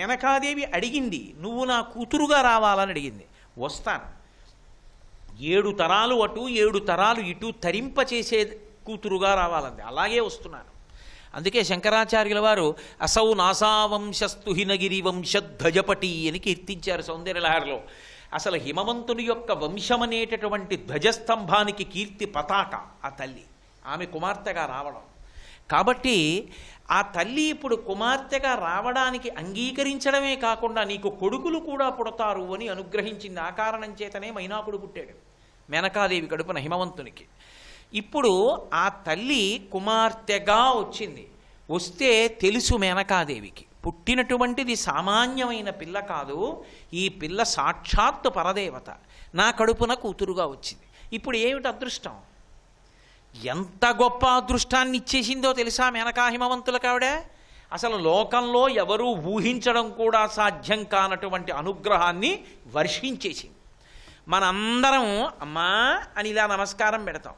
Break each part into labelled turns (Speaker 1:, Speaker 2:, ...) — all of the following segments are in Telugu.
Speaker 1: మేనకాదేవి అడిగింది, నువ్వు నా కూతురుగా రావాలని అడిగింది. వస్తాను, 7 తరాలు అటు 7 తరాలు ఇటు తరింపచేసే కూతురుగా రావాలంది. అలాగే వస్తున్నాను. అందుకే శంకరాచార్యుల వారు అసౌ నాసావంశస్తు హినగిరి వంశధ్వజపటి అని కీర్తించారు సౌందర్యలహరిలో. అసలు హిమవంతుని యొక్క వంశమనేటటువంటి ధ్వజస్తంభానికి కీర్తి పతాక ఆ తల్లి, ఆమె కుమార్తెగా రావడం. కాబట్టి ఆ తల్లి ఇప్పుడు కుమార్తెగా రావడానికి అంగీకరించడమే కాకుండా నీకు కొడుకులు కూడా పుడతారు అని అనుగ్రహించింది. ఆ కారణం చేతనే మైనాకుడు పుట్టాడు మేనకాదేవి కడుపున హిమవంతునికి. ఇప్పుడు ఆ తల్లి కుమార్తెగా వచ్చింది. వస్తే తెలుసు మేనకాదేవికి పుట్టినటువంటిది సామాన్యమైన పిల్ల కాదు, ఈ పిల్ల సాక్షాత్తు పరదేవత, నా కడుపున కూతురుగా వచ్చింది. ఇప్పుడు ఏమిటి అదృష్టం, ఎంత గొప్ప అదృష్టాన్ని ఇచ్చేసిందో తెలుసా మేనకా హిమవంతులకు ఆవిడ. అసలు లోకంలో ఎవరూ ఊహించడం కూడా సాధ్యం కానటువంటి అనుగ్రహాన్ని వర్షించేసింది. మనందరం అమ్మా అని ఇలా నమస్కారం పెడతాం.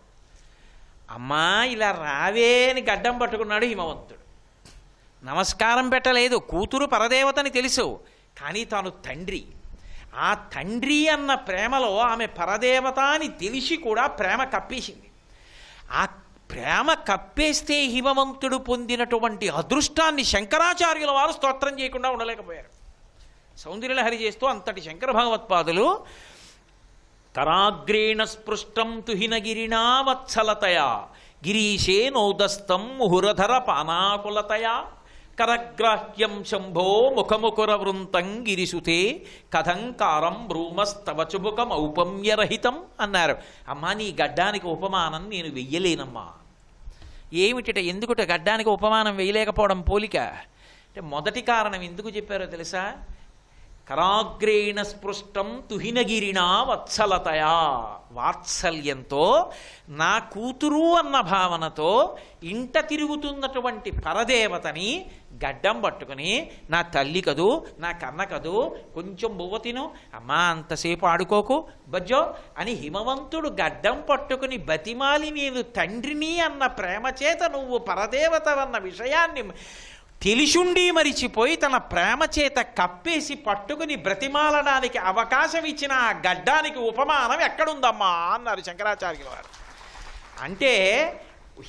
Speaker 1: అమ్మా ఇలా రావే అని గడ్డం పట్టుకున్నాడు హిమవంతుడు. నమస్కారం పెట్టలేదు, కూతురు పరదేవతని తెలుసు, కానీ తాను తండ్రి. ఆ తండ్రి అన్న ప్రేమలో ఆమె పరదేవత అని తెలిసి కూడా ప్రేమ కప్పేసింది. ఆ ప్రేమ కప్పేస్తే హిమవంతుడు పొందినటువంటి అదృష్టాన్ని శంకరాచార్యుల వారు స్తోత్రం చేయకుండా ఉండలేకపోయారు. సౌందర్యలహరి చేస్తూ అంతటి శంకర భగవత్పాదులు కరాగ్రేణ స్పృష్టం తుహినగిరిణా వత్సలతయా గిరీశే నౌదస్తం ముహురధర పానాకులతయా కరగ్రాహ్యం శంభో ముఖముకుర వృంతం గిరిసుతే కథంకారం బ్రూమస్తవచుముఖం ఔపమ్యరహితం అన్నారు. అమ్మా నీ గడ్డానికి ఉపమానం నేను వెయ్యలేనమ్మా. ఏమిట ఎందుకుట గడ్డానికి ఉపమానం వేయలేకపోవడం పోలిక అంటే మొదటి కారణం ఎందుకు చెప్పారో తెలుసా? కరాగ్రేణ స్పృష్టం తుహినగిరిణా వత్సలతయా, వాత్సల్యంతో నా కూతురు అన్న భావనతో ఇంట తిరుగుతున్నటువంటి పరదేవతని గడ్డం పట్టుకుని నా తల్లి కదూ నా కన్న కదూ కొంచెం బువ్వ తిను అమ్మా అంతసేపు ఆడుకోకు బజ్జో అని హిమవంతుడు గడ్డం పట్టుకుని బతిమాలి నేను తండ్రిని అన్న ప్రేమ చేత నువ్వు పరదేవతవన్న విషయాన్ని తెలిసుండి మరిచిపోయి తన ప్రేమ చేత కప్పేసి పట్టుకుని బ్రతిమాలడానికి అవకాశం ఇచ్చిన ఆ గడ్డానికి ఉపమానం ఎక్కడుందమ్మా అన్నారు శంకరాచార్యుల వారు. అంటే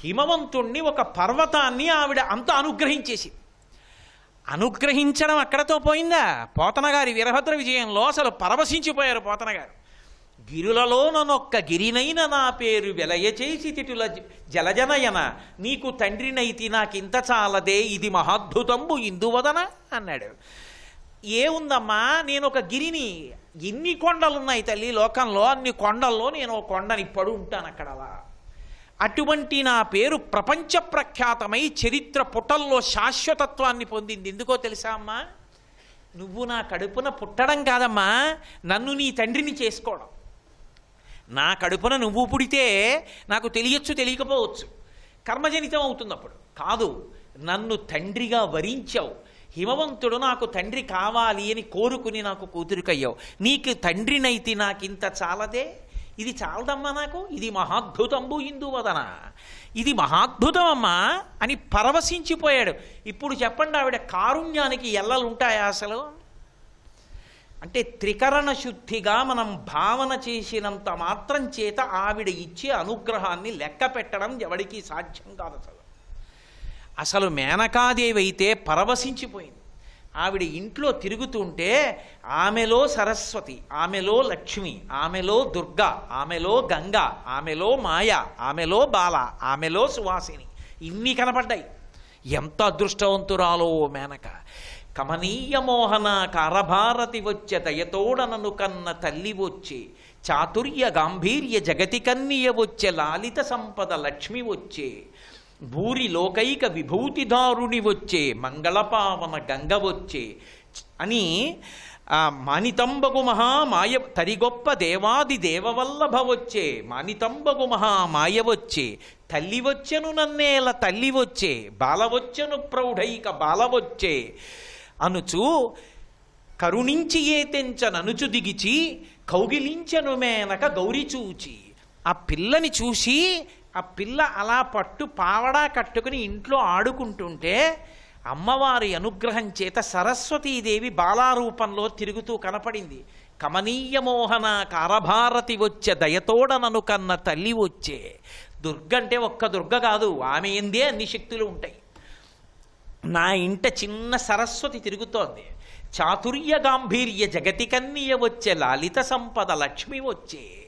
Speaker 1: హిమవంతుణ్ణి ఒక పర్వతాన్ని ఆవిడ అంత అనుగ్రహించేసి, అనుగ్రహించడం అక్కడతో పోయిందా? పోతనగారి వీరభద్ర విజయంలో అసలు పరవశించిపోయారు పోతనగారు. గిరులలోనొక్క గిరినైన నా పేరు వెలయచేసి తిటుల జలజనయన నీకు తండ్రినైతి నాకింత చాలదే ఇది మహాద్భుతంబు ఇందువదన అన్నాడు. ఏముందమ్మా నేను ఒక గిరిని, ఎన్ని కొండలున్నాయి తల్లి లోకంలో, అన్ని కొండల్లో నేను ఒక కొండని పడు ఉంటాను అక్కడ. అలా అటువంటి నా పేరు ప్రపంచ ప్రఖ్యాతమై చరిత్ర పుటల్లో శాశ్వతత్వాన్ని పొందింది. ఎందుకో తెలుసా అమ్మా? నువ్వు నా కడుపున పుట్టడం కాదమ్మా, నన్ను నీ తండ్రిని చేసుకోవడం. నా కడుపున నువ్వు పుడితే నాకు తెలియచ్చు తెలియకపోవచ్చు, కర్మజనితం అవుతుంది. అప్పుడు కాదు, నన్ను తండ్రిగా వరించావు. హిమవంతుడు నాకు తండ్రి కావాలి అని కోరుకుని నాకు కూతురికయ్యావు. నీకు తండ్రినైతే నాకింత చాలదే, ఇది చాలదమ్మా నాకు, ఇది మహాద్భుతంబు ఇందువదన, ఇది మహాద్భుతం అమ్మా అని పరవశించిపోయాడు. ఇప్పుడు చెప్పండి, ఆవిడ కారుణ్యానికి ఎల్లలుంటాయా అసలు? అంటే త్రికరణ శుద్ధిగా మనం భావన చేసినంత మాత్రం చేత ఆవిడ ఇచ్చే అనుగ్రహాన్ని లెక్క పెట్టడం ఎవడికి సాధ్యం కాదు. అసలు మేనకాదేవి అయితే పరవశించిపోయింది. ఆవిడ ఇంట్లో తిరుగుతుంటే ఆమెలో సరస్వతి, ఆమెలో లక్ష్మి, ఆమెలో దుర్గ, ఆమెలో గంగ, ఆమెలో మాయ, ఆమెలో బాల, ఆమెలో సువాసిని ఇన్ని కనపడ్డాయి. ఎంత అదృష్టవంతురాలో మేనక. కమనీయ మోహన కారభారతి వచ్చే దయతోడనను కన్న తల్లి వచ్చే చాతుర్య గాంభీర్య జగతి కన్నియ వచ్చే లాలిత సంపద లక్ష్మి వచ్చే భూరి లోకైక విభూతిదారుని వచ్చే మంగళపావన గంగ వచ్చే అని మానితంబగు మహామాయ తరిగొప్ప దేవాది దేవవల్లభ వచ్చే మానితంబగు మహామాయ వచ్చే తల్లి వచ్చెను నన్నేల తల్లి వచ్చే బాల వచ్చెను ప్రౌఢైక బాల వచ్చే అనుచు కరుణించి ఏ తెంచననుచు దిగిచి కౌగిలించను మేనక గౌరి చూచి. ఆ పిల్లని చూసి ఆ పిల్ల అలా పట్టు పావడా కట్టుకుని ఇంట్లో ఆడుకుంటుంటే అమ్మవారి అనుగ్రహం చేత సరస్వతీదేవి బాలారూపంలో తిరుగుతూ కనపడింది. కమనీయ మోహన కారభారతి వచ్చే దయతోడనను కన్న తల్లి వచ్చే. దుర్గ అంటే ఒక్క దుర్గ కాదు, ఆమె ఎందే అన్ని శక్తులు ఉంటాయి. నా ఇంట చిన్న సరస్వతి తిరుగుతోంది. చాతుర్య గాంభీర్య జగతి కన్య వచ్చే, లాలిత సంపద లక్ష్మి వచ్చే.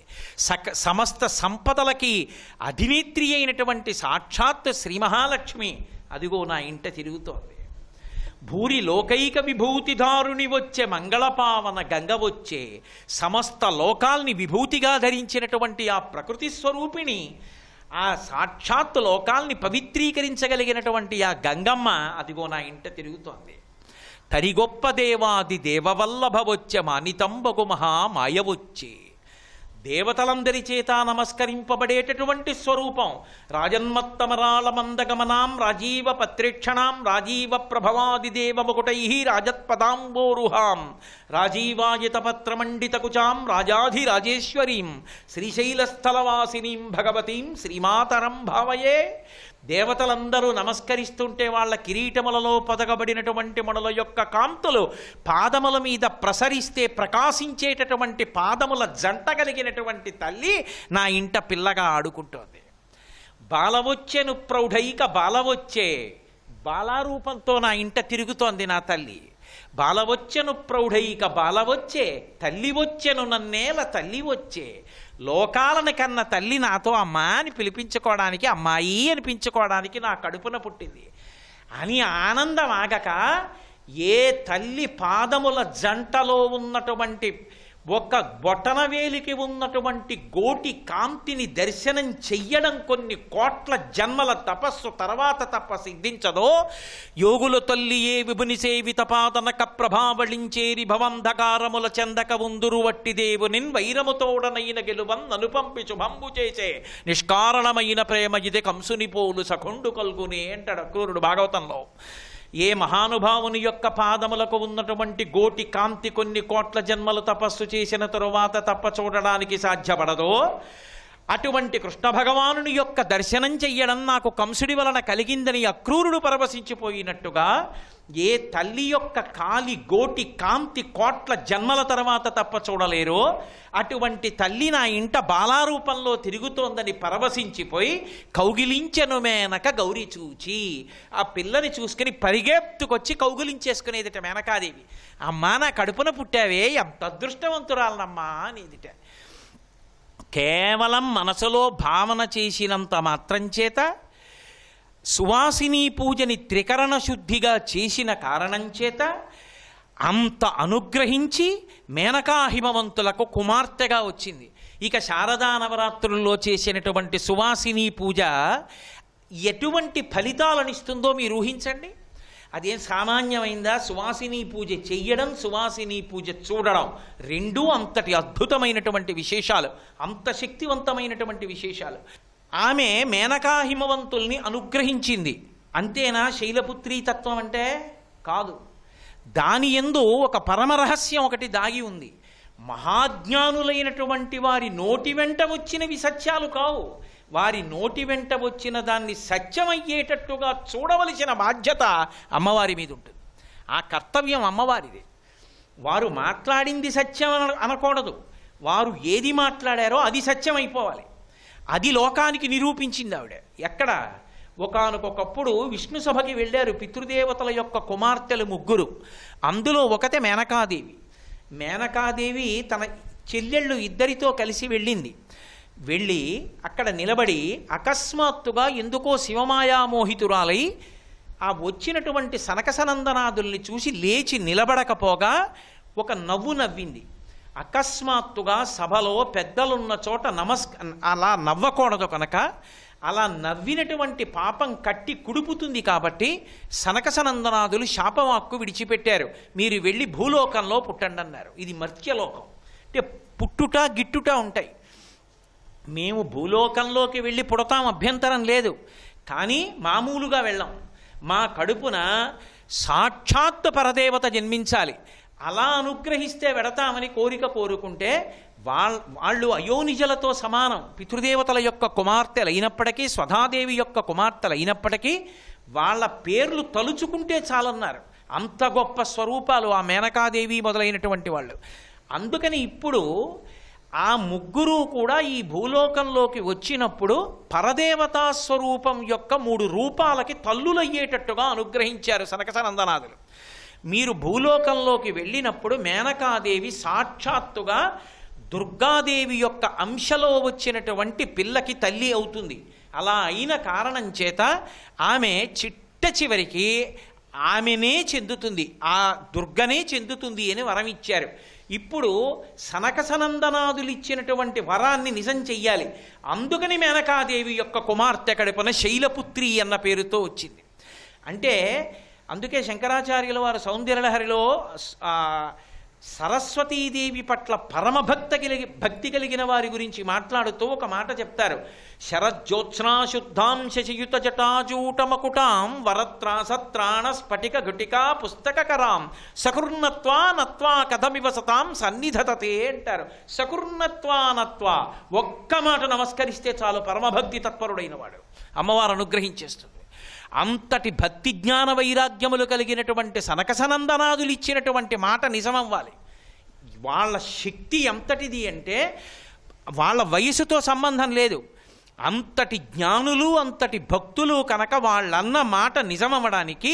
Speaker 1: సమస్త సంపదలకి అధినేత్రి అయినటువంటి సాక్షాత్ శ్రీ మహాలక్ష్మి అదిగో నా ఇంట తిరుగుతోంది. భూరి లోకైక విభూతిదారుని వచ్చే, మంగళపావన గంగ వచ్చే. సమస్త లోకాల్ని విభూతిగా ధరించినటువంటి ఆ ప్రకృతి స్వరూపిణి, ఆ సాక్షాత్ లోకాల్ని పవిత్రీకరించగలిగినటువంటి ఆ గంగమ్మ అదిగో నా ఇంట తిరుగుతోంది. తరిగొప్ప దేవాది దేవవల్లభ వచ్చే, మానితంబగు మహామాయ వచ్చే. దేవతలందరి చేత నమస్కరింపబడేటటువంటి స్వరూపం. రాజన్మత్తమరాళ మందగమనాం రాజీవ పత్రేక్షణాం రాజీవ ప్రభవాదిదేవముకుటై రాజత్పదాంబోరుహాం రాజీవాయతపత్రమండితకుచాం రాజాధిరాజేశ్వరీం శ్రీశైలస్థలవాసినీం భగవతీం శ్రీమాతరం భావయే. దేవతలందరూ నమస్కరిస్తుంటే వాళ్ళ కిరీటములలో పొదగబడినటువంటి మణుల యొక్క కాంతులు పాదముల మీద ప్రసరిస్తే ప్రకాశించేటటువంటి పాదముల జంట కలిగినటువంటి తల్లి నా ఇంట పిల్లగా ఆడుకుంటోంది. బాలవొచ్చెను ప్రౌఢైక బాలవొచ్చే. బాలారూపంతో నా ఇంట తిరుగుతోంది నా తల్లి. బాలవొచ్చెను ప్రౌఢైక బాలవొచ్చే, తల్లి వచ్చెను నన్నేల తల్లి వచ్చే. లోకాలను కన్న తల్లి నాతో అమ్మా అని పిలిపించుకోవడానికి, అమ్మాయి అనిపించుకోవడానికి నా కడుపున పుట్టింది అని ఆనందం ఆగక, ఏ తల్లి పాదముల జంటలో ఉన్నటువంటి ఒక బొటనవేలికి ఉన్నటువంటి గోటి కాంతిని దర్శనం చెయ్యడం కొన్ని కోట్ల జన్మల తపస్సు తర్వాత తప్ప సిద్ధించదో, యోగుల తల్లి ఏ విభుని సేవిత పాదనక ప్రభావళించేరి భవంధకారముల చందక ఉందురు వట్టి దేవునిన్ వైరముతోడనైన గెలువన్ అనుపంపి శుభంబు చేసే నిష్కారణమైన ప్రేమ ఇది కంసుని పోలు సఖుండు కల్గునే అంటాడు క్రూరుడు భాగవతంలో. ఏ మహానుభావుని యొక్క పాదములకు ఉన్నటువంటి గోటి కాంతి కొన్ని కోట్ల జన్మలు తపస్సు చేసిన తరువాత తప్ప చూడడానికి సాధ్యపడదో, అటువంటి కృష్ణ భగవానుని యొక్క దర్శనం చెయ్యడం నాకు కంసుడి వలన కలిగిందని అక్రూరుడు పరవశించిపోయినట్టుగా, ఏ తల్లి యొక్క కాలి గోటి కాంతి కోట్ల జన్మల తర్వాత తప్ప చూడలేరో అటువంటి తల్లి నా ఇంట బాలారూపంలో తిరుగుతోందని పరవశించిపోయి కౌగిలించెను మేనక గౌరి చూచి. ఆ పిల్లని చూసుకుని పరిగెత్తుకొచ్చి కౌగిలించేసుకునేదిట మేనకాదేవి. అమ్మా నా కడుపున పుట్టావే, ఎంత అదృష్టవంతురాలనమ్మా అనేదిట. కేవలం మనసులో భావన చేసినంత మాత్రం చేత, సువాసిని పూజని త్రికరణ శుద్ధిగా చేసిన కారణం చేత అంత అనుగ్రహించి మేనకా హిమవంతులకు కుమార్తెగా వచ్చింది. ఇక శారదా నవరాత్రుల్లో చేసినటువంటి సువాసిని పూజ ఎటువంటి ఫలితాలనిస్తుందో మీరు ఊహించండి. అదేం సామాన్యమైందా? సువాసిని పూజ చెయ్యడం, సువాసిని పూజ చూడడం రెండూ అంతటి అద్భుతమైనటువంటి విశేషాలు, అంత శక్తివంతమైనటువంటి విశేషాలు. ఆమె మేనకా హిమవంతుల్ని అనుగ్రహించింది. అంతేనా శైలపుత్రీ తత్వం అంటే? కాదు. దాని యందు ఒక పరమరహస్యం ఒకటి దాగి ఉంది. మహాజ్ఞానులైనటువంటి వారి నోటి వెంట వచ్చినవి సత్యాలు కావు. వారి నోటి వెంట వచ్చిన దాన్ని సత్యమయ్యేటట్టుగా చూడవలసిన బాధ్యత అమ్మవారి మీద ఉంటుంది. ఆ కర్తవ్యం అమ్మవారిది. వారు మాట్లాడింది సత్యం అనకూడదు. వారు ఏది మాట్లాడారో అది సత్యం అయిపోవాలి. అది లోకానికి నిరూపించింది ఆవిడ. ఎక్కడ? ఒకానొకప్పుడు విష్ణు సభకి వెళ్ళారు పితృదేవతల యొక్క కుమార్తెలు ముగ్గురు. అందులో ఒకతే మేనకాదేవి. మేనకాదేవి తన చెల్లెళ్ళు ఇద్దరితో కలిసి వెళ్ళింది. వెళ్ళి అక్కడ నిలబడి అకస్మాత్తుగా ఎందుకో శివమాయామోహితురాలై ఆ వచ్చినటువంటి సనకసనందనాదుల్ని చూసి లేచి నిలబడకపోగా ఒక నవ్వు నవ్వింది. అకస్మాత్తుగా సభలో పెద్దలున్న చోట అలా నవ్వకూడదు కనుక అలా నవ్వినటువంటి పాపం కట్టి కుడుపుతుంది కాబట్టి సనకసనందనాదులు శాపవాక్కు విడిచిపెట్టారు. మీరు వెళ్ళి భూలోకంలో పుట్టండి అన్నారు. ఇది మర్త్యలోకం. అంటే పుట్టుట గిట్టుట ఉంటాయి. మేము భూలోకంలోకి వెళ్ళి పుడతాం, అభ్యంతరం లేదు. కానీ మామూలుగా వెళ్ళాం. మా కడుపున సాక్షాత్ పరదేవత జన్మించాలి, అలా అనుగ్రహిస్తే వెడతామని కోరిక కోరుకుంటే వాళ్ళు అయోనిజలతో సమానం. పితృదేవతల యొక్క కుమార్తెలు అయినప్పటికీ, స్వధాదేవి యొక్క కుమార్తెలు అయినప్పటికీ వాళ్ళ పేర్లు తలుచుకుంటే చాలన్నారు. అంత గొప్ప స్వరూపాలు ఆ మేనకాదేవి మొదలైనటువంటి వాళ్ళు. అందుకని ఇప్పుడు ఆ ముగ్గురు కూడా ఈ భూలోకంలోకి వచ్చినప్పుడు పరదేవతా స్వరూపం యొక్క 3 రూపాలకి తల్లులయ్యేటట్టుగా అనుగ్రహించారు సనకసనందనాదులు. మీరు భూలోకంలోకి వెళ్ళినప్పుడు మేనకాదేవి సాక్షాత్తుగా దుర్గాదేవి యొక్క అంశలో వచ్చినటువంటి పిల్లకి తల్లి అవుతుంది. అలా అయిన కారణం చేత ఆమె చిట్ట చివరికి ఆమెనే చెందుతుంది, ఆ దుర్గనే చెందుతుంది అని వరం ఇచ్చారు. ఇప్పుడు సనకసనందనాదులు ఇచ్చినటువంటి వరాన్ని నిజం చెయ్యాలి. అందుకని మేనకాదేవి యొక్క కుమార్తె కడుపున శైలపుత్రి అన్న పేరుతో వచ్చింది. అంటే అందుకే శంకరాచార్యుల వారు సౌందర్యలహరిలో సరస్వతీదేవి పట్ల భక్తి కలిగిన వారి గురించి మాట్లాడుతూ ఒక మాట చెప్తారు. శరజ్యోత్స్నాశుద్ధాం శశియుత జటాజూటమకుటాం వరత్రాసత్రాణ స్ఫటిక ఘటికా పుస్తకరాం సకృన్నత్వా నత్వా కథమివ సతాం సన్నిధతతే అంటారు. సకృన్నత్వా నత్వా, ఒక్క మాట నమస్కరిస్తే చాలు పరమభక్తి తత్పరుడైన వాడు అమ్మవారు అనుగ్రహించేస్తుంది. అంతటి భక్తి జ్ఞాన వైరాగ్యములు కలిగినటువంటి సనకసనందనాదులు ఇచ్చినటువంటి మాట నిజమవ్వాలి. వాళ్ళ శక్తి ఎంతటిది అంటే వాళ్ళ వయసుతో సంబంధం లేదు. అంతటి జ్ఞానులు, అంతటి భక్తులు కనుక వాళ్ళన్న మాట నిజమవ్వడానికి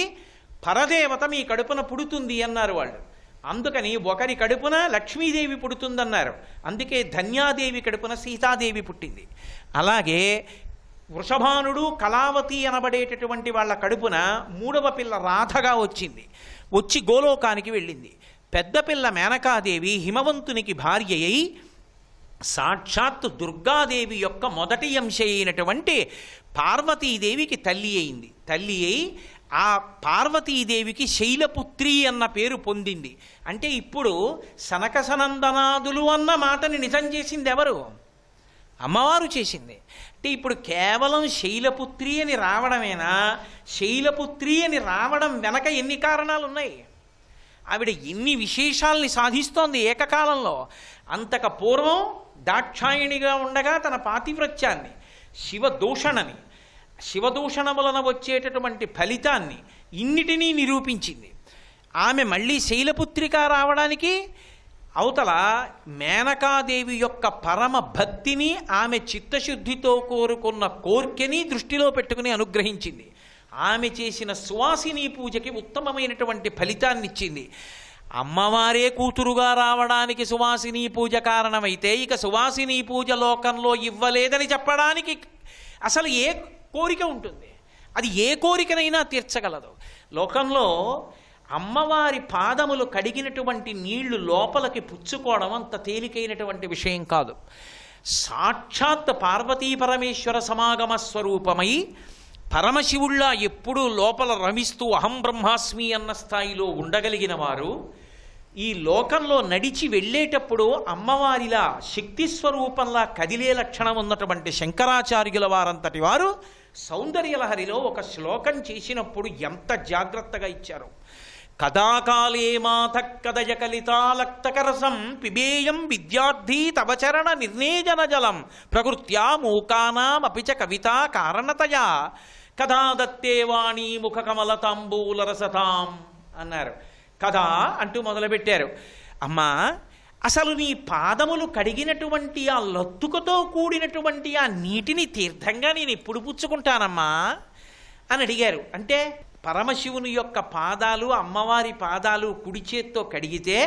Speaker 1: పరదేవత మీ కడుపున పుడుతుంది అన్నారు వాళ్ళు. అందుకని ఒకరి కడుపున లక్ష్మీదేవి పుడుతుందన్నారు. అందుకే ధన్యాదేవి కడుపున సీతాదేవి పుట్టింది. అలాగే వృషభానుడు, కళావతి అనబడేటటువంటి వాళ్ళ కడుపున 3వ పిల్ల రాధగా వచ్చింది. వచ్చి గోలోకానికి వెళ్ళింది. పెద్ద పిల్ల మేనకాదేవి హిమవంతునికి భార్య అయి సాక్షాత్ దుర్గాదేవి యొక్క మొదటి అంశ అయినటువంటి పార్వతీదేవికి తల్లి అయింది. తల్లి అయి ఆ పార్వతీదేవికి శైలపుత్రి అన్న పేరు పొందింది. అంటే ఇప్పుడు సనకసనందనాదులు అన్న మాటని నిజం చేసింది ఎవరు? అమ్మవారు చేసింది. అంటే ఇప్పుడు కేవలం శైలపుత్రి అని రావడమేనా? శైలపుత్రి అని రావడం వెనక ఎన్ని కారణాలు ఉన్నాయి? ఆవిడ ఎన్ని విశేషాల్ని సాధిస్తోంది ఏకకాలంలో. అంతక పూర్వం దాక్షాయణిగా ఉండగా తన పాతివ్రత్యాన్ని, శివదూషణ వలన వచ్చేటటువంటి ఫలితాన్ని ఇన్నిటినీ నిరూపించింది. ఆమె మళ్ళీ శైలపుత్రిక రావడానికి అవతల మేనకాదేవి యొక్క పరమ భక్తిని, ఆమె చిత్తశుద్ధితో కోరుకున్న కోర్కెని దృష్టిలో పెట్టుకుని అనుగ్రహించింది. ఆమె చేసిన సువాసిని పూజకి ఉత్తమమైనటువంటి ఫలితాన్ని ఇచ్చింది. అమ్మవారే కూతురుగా రావడానికి సువాసిని పూజ కారణమైతే ఇక సువాసిని పూజ లోకంలో ఇవ్వలేదని చెప్పడానికి అసలు ఏ కోరిక ఉంటుంది? అది ఏ కోరికనైనా తీర్చగలదు. లోకంలో అమ్మవారి పాదములు కడిగినటువంటి నీళ్లు లోపలికి పుచ్చుకోవడం అంత తేలికైనటువంటి విషయం కాదు. సాక్షాత్ పార్వతీ పరమేశ్వర సమాగమ స్వరూపమై పరమశివుళ్ళ ఎప్పుడూ లోపల రమిస్తూ అహం బ్రహ్మాస్మి అన్న స్థాయిలో ఉండగలిగిన వారు ఈ లోకంలో నడిచి వెళ్ళేటప్పుడు అమ్మవారిలా శక్తి స్వరూపంలా కదిలే లక్షణం ఉన్నటువంటి శంకరాచార్యుల వారంతటి వారు సౌందర్యలహరిలో ఒక శ్లోకం చేసినప్పుడు ఎంత జాగ్రత్తగా ఇచ్చారు. కదాకాలే మాథ కదయ కలితాలక్తకరసం పిబేయం విద్యార్థి తవచరణ నిర్నేజన జలం ప్రకృత్యా మూకానామపి చ కవితా కారణతయా కథా దత్తే వాణి ముఖ కమలతాంబూలరసతాం అన్నారు. కథా అంటూ మొదలుపెట్టారు. అమ్మా, అసలు నీ పాదములు కడిగినటువంటి ఆ లత్తుకతో కూడినటువంటి ఆ నీటిని తీర్థంగా నేను ఎప్పుడు పుచ్చుకుంటానమ్మా అని అడిగారు. అంటే పరమశివుని యొక్క పాదాలు, అమ్మవారి పాదాలు కుడి చేత్తో కడిగితే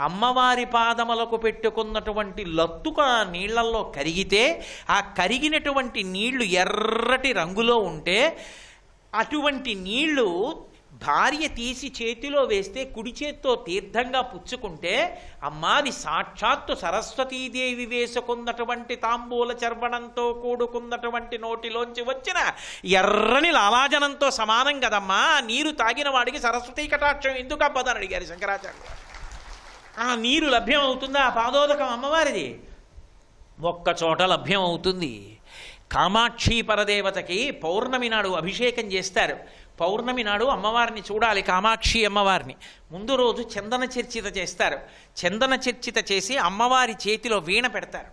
Speaker 1: అమ్మవారి పాదములకు పెట్టుకున్నటువంటి లత్తుక నీళ్లలో కరిగితే ఆ కరిగినటువంటి నీళ్లు ఎర్రటి రంగులో ఉంటే అటువంటి నీళ్లు భార్య తీసి చేతిలో వేస్తే కుడి చేత్తో తీర్థంగా పుచ్చుకుంటే అమ్మాది సాక్షాత్తు సరస్వతీదేవి వేసుకున్నటువంటి తాంబూల చర్వణంతో కూడుకున్నటువంటి నోటిలోంచి వచ్చిన ఎర్రని లాలాజనంతో సమానం కదమ్మా. నీరు తాగిన వాడికి సరస్వతీ కటాక్షం ఎందుకు అబ్బదని అడిగారు శంకరాచార్య. ఆ నీరు లభ్యం అవుతుందా? ఆ పాదోదకం అమ్మవారిది ఒక్క చోట లభ్యం అవుతుంది. కామాక్షి పరదేవతకి పౌర్ణమి నాడు అభిషేకం చేస్తారు. పౌర్ణమి నాడు అమ్మవారిని చూడాలి, కామాక్షి అమ్మవారిని. ముందు రోజు చందన చర్చిత చేస్తారు. చందన చర్చిత చేసి అమ్మవారి చేతిలో వీణ పెడతారు.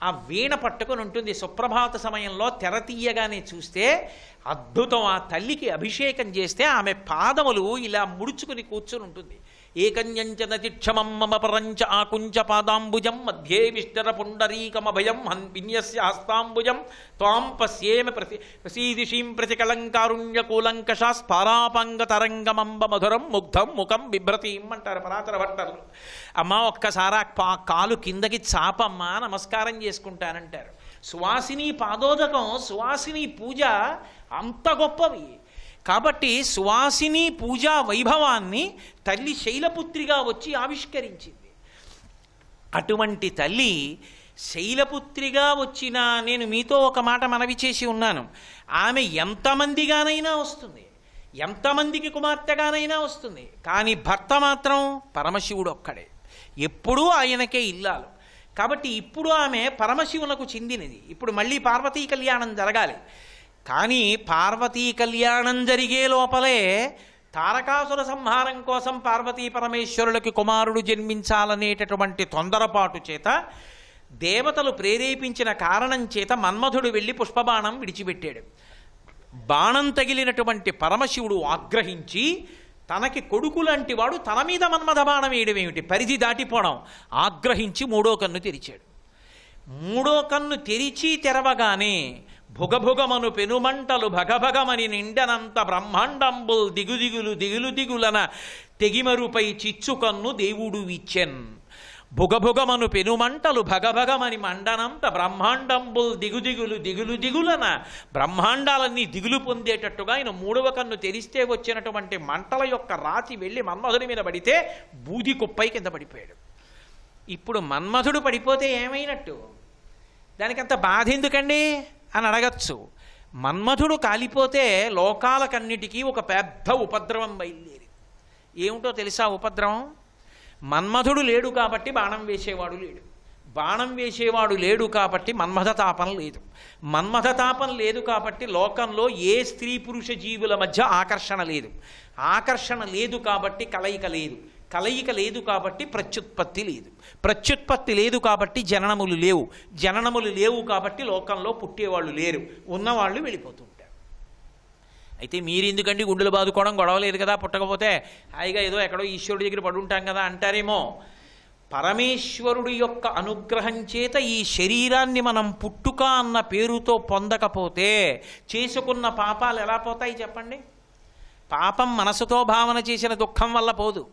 Speaker 1: ఆ వీణ పట్టుకొని ఉంటుంది. సుప్రభాత సమయంలో తెర తీయగానే చూస్తే అద్భుతం. ఆ తల్లికి అభిషేకం చేస్తే ఆమె పాదములు ఇలా ముడుచుకుని కూర్చుని ఉంటుంది. ఏకన్యంచనతిక్షమం మమ పరంచ ఆకుంచ పాదాంబుజం మధ్యే విష్టర పుండరీకమభయం విన్యస్య హస్తాంబుజం త్వాం పశ్యేమ ప్రసీదిషీం ప్రతికలంకారుణ్యకూలంకషా స్పారాపాంగ తరంగమంబ మధురం ముగ్ధం ముఖం బిభ్రతీం అంటారు పరాతర భట్టర్లు. అమ్మ ఒక్కసారి కాలు కిందకి చాపమ్మా నమస్కారం చేసుకుంటానంటారు. సువాసిని పాదోదకం, సువాసిని పూజ అంత గొప్పవి. కాబట్టి సువాసిని పూజా వైభవాన్ని తల్లి శైలపుత్రిగా వచ్చి ఆవిష్కరించింది. అటువంటి తల్లి శైలపుత్రిగా వచ్చిన నేను మీతో ఒక మాట మనవి చేసి ఉన్నాను. ఆమె ఎంతమందిగానైనా వస్తుంది, ఎంతమందికి కుమార్తెగానైనా వస్తుంది. కానీ భర్త మాత్రం పరమశివుడు ఒక్కడే, ఎప్పుడూ ఆయనకే ఇల్లాలు. కాబట్టి ఇప్పుడు ఆమె పరమశివునకు చెందినది. ఇప్పుడు మళ్ళీ పార్వతీ కళ్యాణం జరగాలి. కానీ పార్వతీ కళ్యాణం జరిగే లోపలే తారకాసుర సంహారం కోసం పార్వతీ పరమేశ్వరులకి కుమారుడు జన్మించాలనేటటువంటి తొందరపాటు చేత, దేవతలు ప్రేరేపించిన కారణం చేత మన్మధుడు వెళ్ళి పుష్పబాణం విడిచిపెట్టాడు. బాణం తగిలినటువంటి పరమశివుడు ఆగ్రహించి, తనకి కొడుకు లాంటి వాడు తన మీద మన్మథ బాణం వేయడం ఏమిటి, పరిధి దాటిపోవడం, ఆగ్రహించి మూడో కన్ను తెరిచాడు. మూడో కన్ను తెరిచి తెరవగానే భుగభుగమను పెనుమంటలు భగభగమని నిండనంత బ్రహ్మాండంబుల్ దిగుదిగులు దిగులు దిగులన తెగిమరుపై చిచ్చుకన్ను దేవుడు ఇచ్చెన్. భుగభుగమను పెనుమంటలు భగభగమని మండనంత బ్రహ్మాండంబుల్ దిగుదిగులు దిగులు దిగులన బ్రహ్మాండాలన్నీ దిగులు పొందేటట్టుగా ఆయన మూడవ కన్ను తెరిస్తే వచ్చినటువంటి మంటల యొక్క రాతి వెళ్ళి మన్మధుడి మీద పడితే బూది కుప్పై కింద పడిపోయాడు. ఇప్పుడు మన్మధుడు పడిపోతే ఏమైనట్టు? దానికంత బాధ ఎందుకండి అని అడగచ్చు. మన్మధుడు కాలిపోతే లోకాలకన్నిటికీ ఒక పెద్ద ఉపద్రవం బయలుదేరి. ఏమిటో తెలుసా ఉపద్రవం? మన్మధుడు లేడు కాబట్టి బాణం వేసేవాడు లేడు, బాణం వేసేవాడు లేడు కాబట్టి మన్మథతాపం లేదు, మన్మథతాపం లేదు కాబట్టి లోకంలో ఏ స్త్రీ పురుష జీవుల మధ్య ఆకర్షణ లేదు, ఆకర్షణ లేదు కాబట్టి కలయిక లేదు, కలయిక లేదు కాబట్టి ప్రత్యుత్పత్తి లేదు, ప్రత్యుత్పత్తి లేదు కాబట్టి జననములు లేవు, జననములు లేవు కాబట్టి లోకంలో పుట్టేవాళ్ళు లేరు, ఉన్నవాళ్ళు వెళ్ళిపోతుంటారు. అయితే మీరు ఎందుకండి గుండెలు బాదుకోవడం, గొడవ లేదు కదా, పుట్టకపోతే హాయిగా ఏదో ఎక్కడో ఈశ్వరుడి దగ్గర పడి ఉంటాం కదా అంటారేమో. పరమేశ్వరుడి యొక్క అనుగ్రహం చేత ఈ శరీరాన్ని మనం పుట్టుక అన్న పేరుతో పొందకపోతే చేసుకున్న పాపాలు ఎలా పోతాయి చెప్పండి? పాపం మనసుతో భావన చేసిన దుఃఖం వల్ల పోదు.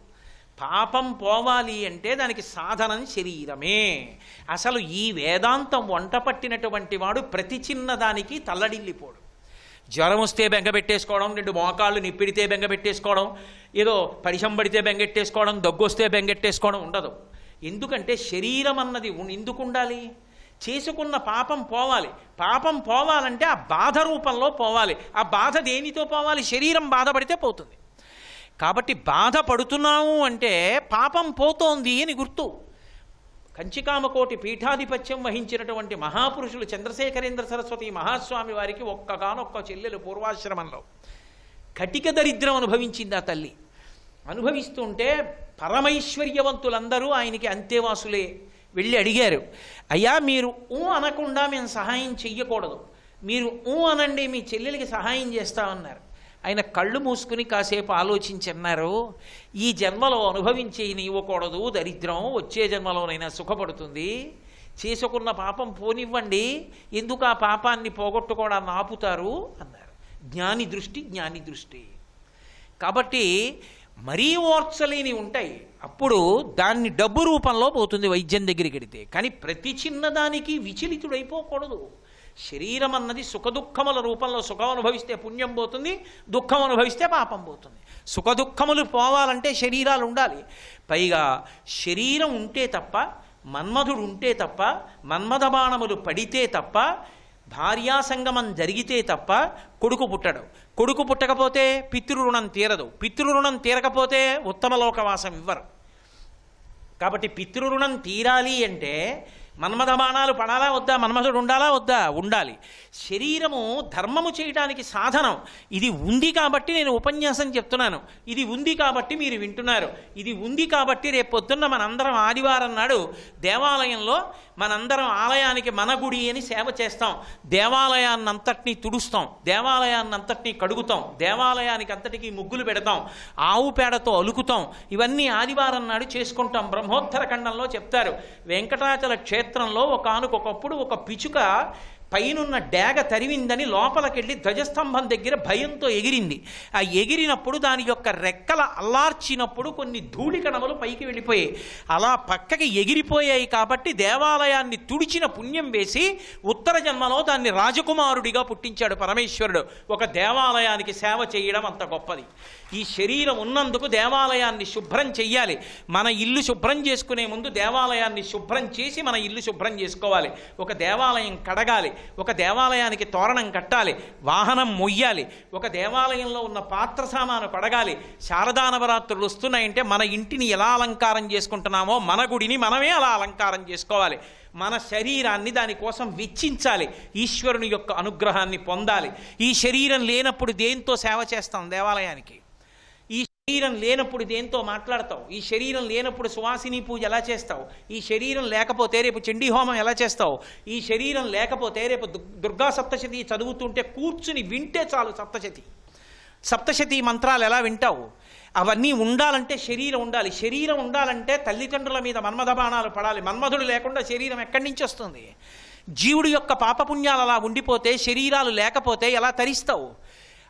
Speaker 1: పాపం పోవాలి అంటే దానికి సాధనం శరీరమే. అసలు ఈ వేదాంతం వంట పట్టినటువంటి వాడు ప్రతి చిన్నదానికి తల్లడిల్లిపోడు. జ్వరం వస్తే బెంగపెట్టేసుకోవడం, 2 మోకాళ్ళు నిప్పిడితే బెంగపెట్టేసుకోవడం, ఏదో పరిశంబడితే బెంగెట్టేసుకోవడం, దగ్గొస్తే బెంగెట్టేసుకోవడం ఉండదు. ఎందుకంటే శరీరం అన్నది ఎందుకు ఉండాలి? చేసుకున్న పాపం పోవాలి. పాపం పోవాలంటే ఆ బాధ రూపంలో పోవాలి. ఆ బాధ దేనితో పోవాలి? శరీరం బాధపడితే పోతుంది. కాబట్టి బాధపడుతున్నాము అంటే పాపం పోతోంది అని గుర్తు. కంచికామకోటి పీఠాధిపత్యం వహించినటువంటి మహాపురుషులు చంద్రశేఖరేంద్ర సరస్వతి మహాస్వామి వారికి ఒక్కగానొక్క చెల్లెలు పూర్వాశ్రమంలో కటిక దరిద్రం అనుభవించింది ఆ తల్లి. అనుభవిస్తుంటే పరమైశ్వర్యవంతులందరూ ఆయనకి అంతేవాసులే వెళ్ళి అడిగారు, అయ్యా మీరు అనకుండా మేము సహాయం చెయ్యకూడదు, మీరు అనండి, మీ చెల్లెలకి సహాయం చేస్తామన్నారు. ఆయన కళ్ళు మూసుకుని కాసేపు ఆలోచించన్నారు, ఈ జన్మలో అనుభవించి ఇవ్వకూడదు దరిద్రం, వచ్చే జన్మలోనైనా సుఖపడుతుంది, చేసుకున్న పాపం పోనివ్వండి, ఎందుకు ఆ పాపాన్ని పోగొట్టుకోవడాన్ని ఆపుతారు అన్నారు. జ్ఞాని దృష్టి, జ్ఞాని దృష్టి. కాబట్టి మరీ ఓర్చలేని ఉంటాయి, అప్పుడు దాన్ని డబ్బు రూపంలో పోతుంది వైద్యం దగ్గరికి వెడితే. కానీ ప్రతి చిన్నదానికి విచలితుడైపోకూడదు. శరీరం అన్నది సుఖదుఖముల రూపంలో, సుఖం అనుభవిస్తే పుణ్యం పోతుంది, దుఃఖం అనుభవిస్తే పాపం పోతుంది. సుఖదుఖములు పోవాలంటే శరీరాలు ఉండాలి. పైగా శరీరం ఉంటే తప్ప, మన్మధుడు ఉంటే తప్ప, మన్మథ బాణములు పడితే తప్ప, భార్యాసంగమం జరిగితే తప్ప కొడుకు పుట్టడు. కొడుకు పుట్టకపోతే పితృరుణం తీరదు, పితృరుణం తీరకపోతే ఉత్తమ లోకవాసం ఇవ్వరు. కాబట్టి పితృరుణం తీరాలి అంటే మన్మథ బాణాలు పడాలా వద్దా? మన్మథుడు ఉండాలా వద్దా? ఉండాలి. శరీరము ధర్మము చేయడానికి సాధనం. ఇది ఉంది కాబట్టి నేను ఉపన్యాసం చెప్తున్నాను, ఇది ఉంది కాబట్టి మీరు వింటున్నారు, ఇది ఉంది కాబట్టి రేపు పొద్దున్న మనందరం ఆదివారం నాడు దేవాలయంలో మనందరం ఆలయానికి మన గుడి అని సేవ చేస్తాం, దేవాలయాన్నంతటినీ తుడుస్తాం, దేవాలయాన్నంతటినీ కడుగుతాం, దేవాలయానికి అంతటికీ ముగ్గులు పెడతాం, ఆవు పేడతో అలుకుతాం. ఇవన్నీ ఆదివారం నాడు చేసుకుంటాం. బ్రహ్మోత్తర ఖండంలో చెప్తారు, వెంకటాచల క్షేత్రంలో ఒకనకొకప్పుడు ఒక పిచుక పైనున్న డేగ తరివిందని లోపలికెళ్ళి ధ్వజస్తంభం దగ్గర భయంతో ఎగిరింది. ఆ ఎగిరినప్పుడు దాని యొక్క రెక్కల అల్లార్చినప్పుడు కొన్ని ధూళి కణములు పైకి వెళ్ళిపోయాయి. అలా పక్కకి ఎగిరిపోయాయి కాబట్టి దేవాలయాన్ని తుడిచిన పుణ్యం వేసి ఉత్తర జన్మలో దాన్ని రాజకుమారుడిగా పుట్టించాడు పరమేశ్వరుడు. ఒక దేవాలయానికి సేవ చేయడం అంత గొప్పది. ఈ శరీరం ఉన్నందుకు దేవాలయాన్ని శుభ్రం చెయ్యాలి. మన ఇల్లు శుభ్రం చేసుకునే ముందు దేవాలయాన్ని శుభ్రం చేసి మన ఇల్లు శుభ్రం చేసుకోవాలి. ఒక దేవాలయం కడగాలి, ఒక దేవాలయానికి తోరణం కట్టాలి, వాహనం మొయ్యాలి, ఒక దేవాలయంలో ఉన్న పాత్ర సామాను కడగాలి. శారదా నవరాత్రులు వస్తున్నాయంటే మన ఇంటిని ఎలా అలంకారం చేసుకుంటున్నామో మన గుడిని మనమే అలా అలంకారం చేసుకోవాలి. మన శరీరాన్ని దానికోసం వెచ్చించాలి, ఈశ్వరుని యొక్క అనుగ్రహాన్ని పొందాలి. ఈ శరీరం లేనప్పుడు దేంతో సేవ చేస్తాం దేవాలయానికి? ఈ శరీరం లేనప్పుడు దేంతో మాట్లాడతావు? ఈ శరీరం లేనప్పుడు సువాసిని పూజ ఎలా చేస్తావు? ఈ శరీరం లేకపోతే రేపు చండీ హోమం ఎలా చేస్తావు? ఈ శరీరం లేకపోతే రేపు దుర్గా సప్తశతి చదువుతుంటే కూర్చుని వింటే చాలు సప్తశతి మంత్రాలు ఎలా వింటావు? అవన్నీ ఉండాలంటే శరీరం ఉండాలి. శరీరం ఉండాలంటే తల్లిదండ్రుల మీద మన్మథ బాణాలు పడాలి. మన్మధుడు లేకుండా శరీరం ఎక్కడి నుంచి వస్తుంది? జీవుడి యొక్క పాపపుణ్యాలు అలా ఉండిపోతే, శరీరాలు లేకపోతే ఎలా తరిస్తావు?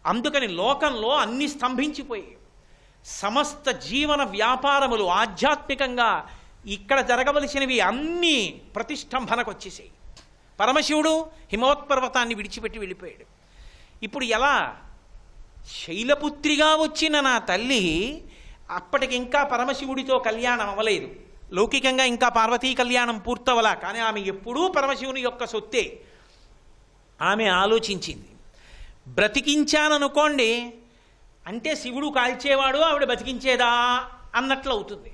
Speaker 1: అందుకని లోకంలో అన్ని స్తంభించిపోయి సమస్త జీవన వ్యాపారములు ఆధ్యాత్మికంగా ఇక్కడ జరగవలసినవి అన్నీ ప్రతిష్టంభనకు వచ్చేసాయి. పరమశివుడు హిమవత్పర్వతాన్ని విడిచిపెట్టి వెళ్ళిపోయాడు. ఇప్పుడు ఎలా? శైలపుత్రిగా వచ్చిన నా తల్లి అప్పటికి ఇంకా పరమశివుడితో కళ్యాణం అవ్వలేదు. లౌకికంగా ఇంకా పార్వతీ కళ్యాణం పూర్తవలా. కానీ ఆమె ఎప్పుడూ పరమశివుని యొక్క సొత్తే. ఆమె ఆలోచించింది, బ్రతికించాననుకోండి అంటే శివుడు కాల్చేవాడు, ఆవిడ బతికించేదా అన్నట్లు అవుతుంది.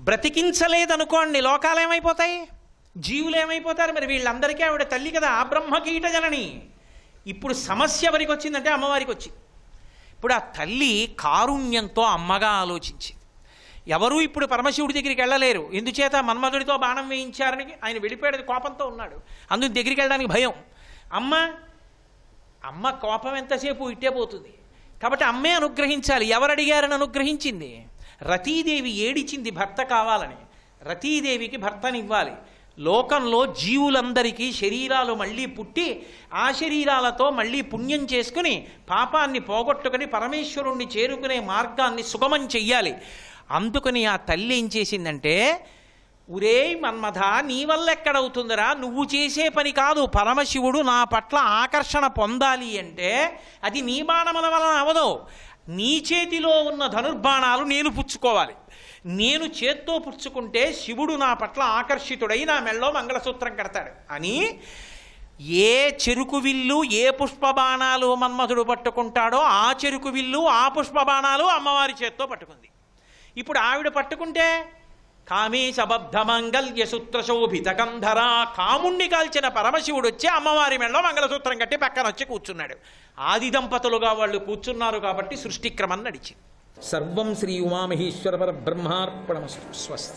Speaker 1: బ్రతికించలేదనుకోండి లోకాలు ఏమైపోతాయి? జీవులు ఏమైపోతారు? మరి వీళ్ళందరికీ ఆవిడ తల్లి కదా, ఆ బ్రహ్మకీట జనని. ఇప్పుడు సమస్య ఎవరికి వచ్చిందంటే అమ్మవారికి వచ్చింది. ఇప్పుడు ఆ తల్లి కారుణ్యంతో అమ్మగా ఆలోచించింది. ఎవరూ ఇప్పుడు పరమశివుడి దగ్గరికి వెళ్ళలేరు. ఎందుచేత? మన్మధుడితో బాణం వేయించారని ఆయన వెళ్ళిపోయాడు, కోపంతో ఉన్నాడు. అందుకు దగ్గరికి వెళ్ళడానికి భయం. అమ్మ కోపం ఎంతసేపు ఇట్టే పోతుంది. కాబట్టి అమ్మే అనుగ్రహించాలి. ఎవరు అడిగారని అనుగ్రహించింది? రతీదేవి ఏడిచింది భర్త కావాలని. రతీదేవికి భర్తనివ్వాలి. లోకంలో జీవులందరికీ శరీరాలు మళ్ళీ పుట్టి ఆ శరీరాలతో మళ్ళీ పుణ్యం చేసుకుని పాపాన్ని పోగొట్టుకుని పరమేశ్వరుణ్ణి చేరుకునే మార్గాన్ని సుగమం చెయ్యాలి. అందుకని ఆ తల్లి ఏం చేసిందంటే, ఉరే మన్మథ, నీ వల్ల ఎక్కడవుతుందిరా? నువ్వు చేసే పని కాదు. పరమశివుడు నా పట్ల ఆకర్షణ పొందాలి అంటే అది నీ బాణముల వలన అవదు. నీ చేతిలో ఉన్న ధనుర్బాణాలు నేను పుచ్చుకోవాలి. నేను చేత్తో పుచ్చుకుంటే శివుడు నా పట్ల ఆకర్షితుడై నా మెళ్ళో మంగళసూత్రం కడతాడు అని ఏ చెరుకు విల్లు, ఏ పుష్పబాణాలు మన్మధుడు పట్టుకుంటాడో ఆ చెరుకు విల్లు, ఆ పుష్పబాణాలు అమ్మవారి చేత్తో పట్టుకుంది. ఇప్పుడు ఆవిడ పట్టుకుంటే కామేశబద్ధ మంగళ్య సూత్రశోభిత గంధరా, కాముణ్ణి కాల్చిన పరమశివుడు వచ్చి అమ్మవారి మెళ్ళలో మంగళసూత్రం కట్టి పక్కన వచ్చి కూర్చున్నాడు. ఆది దంపతులుగా వాళ్ళు కూర్చున్నారు కాబట్టి సృష్టిక్రమం నడిచింది. సర్వం శ్రీ ఉమామహేశ్వర పరబ్రహ్మార్పణమస్తు. స్వస్తి.